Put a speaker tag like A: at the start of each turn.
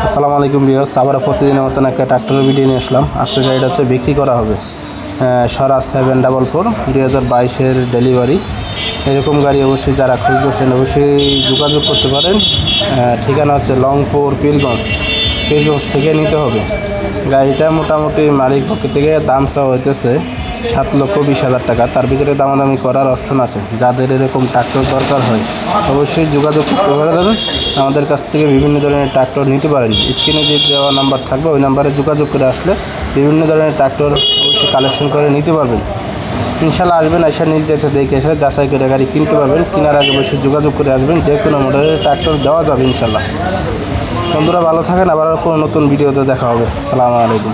A: আসসালামু আলাইকুম ভিউয়ার্স, আবার প্রতিদিনের মতন একটা ট্রাক্টরের ভিডিও নিয়ে আসলাম। আজকে গাড়িটা হচ্ছে বিক্রি করা হবে স্বরাজ 744 2022-এর ডেলিভারি। এরকম গাড়ি অবশ্যই যারা খুঁজতেছেন অবশ্যই যোগাযোগ করতে পারেন। ঠিকানা হচ্ছে লংপুর পীরগঞ্জ থেকে নিতে হবে। গাড়িটা মোটামুটি মালিক পক্ষ থেকে দাম চাওয়া হইতেছে 7,20,000 টাকা। তার ভিতরে দামাদামি করার অপশন আছে। যাদের এরকম ট্রাক্টর দরকার হয় অবশ্যই যোগাযোগ করতে পারেন। আমাদের কাছ থেকে বিভিন্ন ধরনের ট্রাক্টর নিতে পারেন। স্ক্রিনে যে দেওয়া নাম্বার থাকবে ওই নাম্বারে যোগাযোগ করে আসলে বিভিন্ন ধরনের ট্রাক্টর অবশ্যই কালেকশন করে নিতে পারবেন। ইনশাল্লাহ আসবেন, এসে নিজ দেখে এসে যাচাই করে গাড়ি কিনতে পারবেন। কেনার আগে অবশ্যই যোগাযোগ করে আসবেন। যে কোনো মডেলের ট্রাক্টর দেওয়া যাবে ইনশাল্লাহ। বন্ধুরা ভালো থাকেন, আবার কোনো নতুন ভিডিওতে দেখা হবে। আসসালামু আলাইকুম।